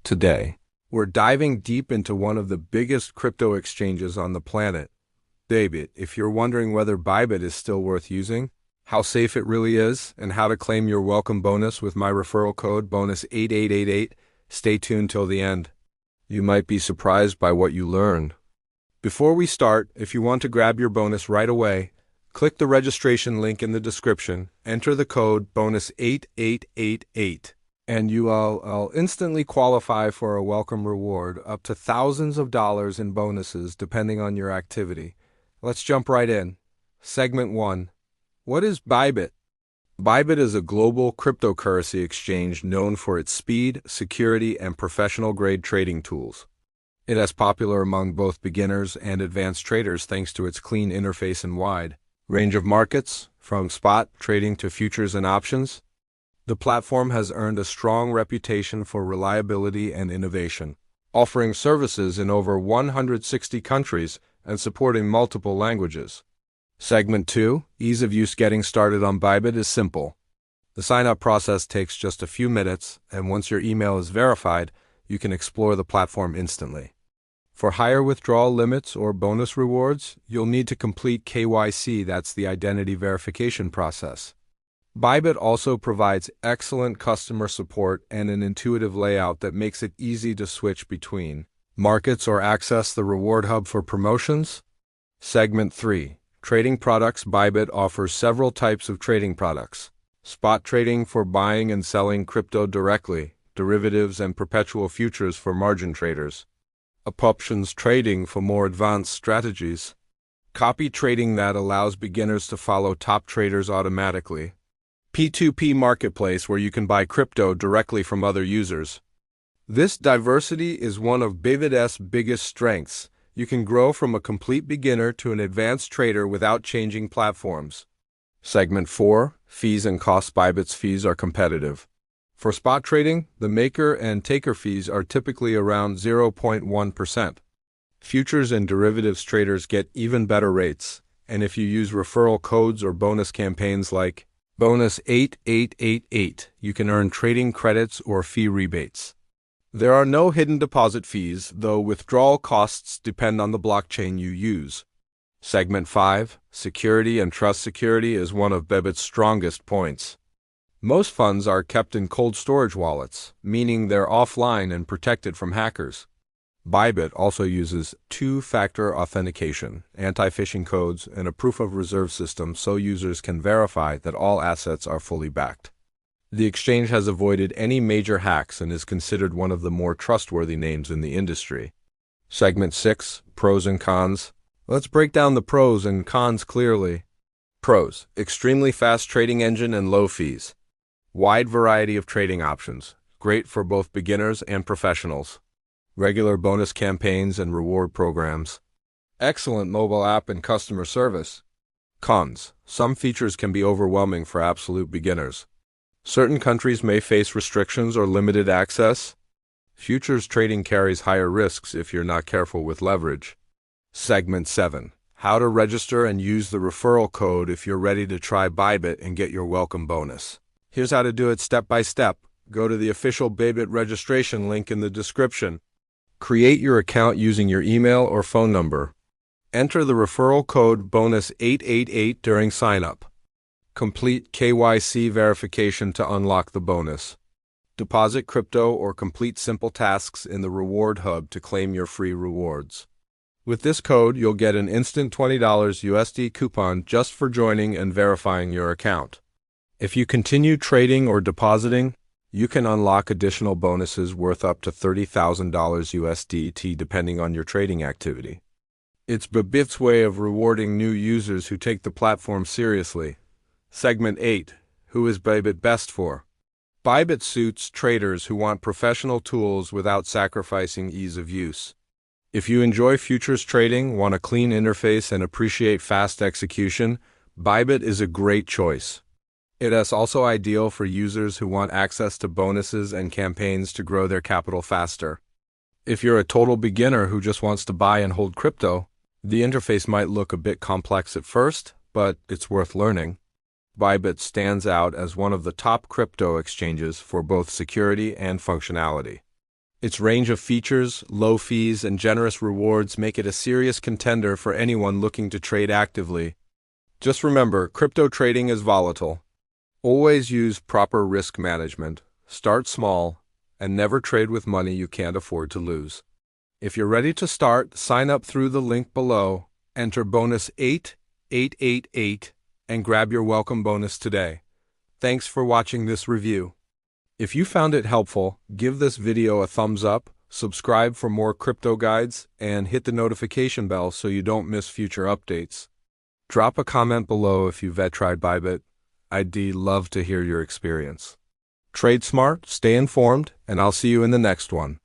Today, we're diving deep into one of the biggest crypto exchanges on the planet, Bybit. If you're wondering whether Bybit is still worth using, how safe it really is, and how to claim your welcome bonus with my referral code bonus8888, stay tuned till the end. You might be surprised by what you learn. Before we start, if you want to grab your bonus right away, click the registration link in the description, enter the code bonus8888, and you'll instantly qualify for a welcome reward up to thousands of dollars in bonuses depending on your activity. Let's jump right in. Segment 1. What is Bybit? Bybit is a global cryptocurrency exchange known for its speed, security, and professional-grade trading tools. It is popular among both beginners and advanced traders thanks to its clean interface and wide range of markets, from spot trading to futures and options. The platform has earned a strong reputation for reliability and innovation, offering services in over 160 countries and supporting multiple languages. Segment 2. Ease of use. Getting started on Bybit is simple. The sign-up process takes just a few minutes, and once your email is verified, you can explore the platform instantly. For higher withdrawal limits or bonus rewards, you'll need to complete KYC, that's the identity verification process. Bybit also provides excellent customer support and an intuitive layout that makes it easy to switch between markets or access the reward hub for promotions. Segment 3. Trading products. Bybit offers several types of trading products. Spot trading for buying and selling crypto directly, derivatives and perpetual futures for margin traders. Options trading for more advanced strategies. Copy trading that allows beginners to follow top traders automatically. P2P marketplace where you can buy crypto directly from other users. This diversity is one of Bybit's biggest strengths. You can grow from a complete beginner to an advanced trader without changing platforms. Segment 4. Fees and costs. Bybit's fees are competitive. For spot trading, the maker and taker fees are typically around 0.1%. Futures and derivatives traders get even better rates, and if you use referral codes or bonus campaigns like bonus8888, you can earn trading credits or fee rebates. There are no hidden deposit fees, though withdrawal costs depend on the blockchain you use. Segment 5. Security and trust. Security is one of Bybit's strongest points. Most funds are kept in cold storage wallets, meaning they're offline and protected from hackers. Bybit also uses two-factor authentication, anti-phishing codes, and a proof of reserve system so users can verify that all assets are fully backed. The exchange has avoided any major hacks and is considered one of the more trustworthy names in the industry. Segment 6. Pros and cons. Let's break down the pros and cons clearly. Pros. Extremely fast trading engine and low fees. Wide variety of trading options, great for both beginners and professionals. Regular bonus campaigns and reward programs. Excellent mobile app and customer service. Cons. Some features can be overwhelming for absolute beginners. Certain countries may face restrictions or limited access. Futures trading carries higher risks if you're not careful with leverage. Segment 7. How to register and use the referral code if you're ready to try Bybit and get your welcome bonus. Here's how to do it step by step. Go to the official Bybit registration link in the description. Create your account using your email or phone number. Enter the referral code bonus888 during sign-up. Complete KYC verification to unlock the bonus. Deposit crypto or complete simple tasks in the reward hub to claim your free rewards. With this code, you'll get an instant $20 USD coupon just for joining and verifying your account. If you continue trading or depositing, you can unlock additional bonuses worth up to $30,000 USDT depending on your trading activity. It's Bybit's way of rewarding new users who take the platform seriously. Segment 8. Who is Bybit best for? Bybit suits traders who want professional tools without sacrificing ease of use. If you enjoy futures trading, want a clean interface, and appreciate fast execution, Bybit is a great choice. It is also ideal for users who want access to bonuses and campaigns to grow their capital faster. If you're a total beginner who just wants to buy and hold crypto, the interface might look a bit complex at first, but it's worth learning. Bybit stands out as one of the top crypto exchanges for both security and functionality. Its range of features, low fees, and generous rewards make it a serious contender for anyone looking to trade actively. Just remember, crypto trading is volatile. Always use proper risk management, start small, and never trade with money you can't afford to lose. If you're ready to start, sign up through the link below, enter bonus 8888, and grab your welcome bonus today. Thanks for watching this review. If you found it helpful, give this video a thumbs up, subscribe for more crypto guides, and hit the notification bell so you don't miss future updates. Drop a comment below if you've tried Bybit. I'd love to hear your experience. Trade smart, stay informed, and I'll see you in the next one.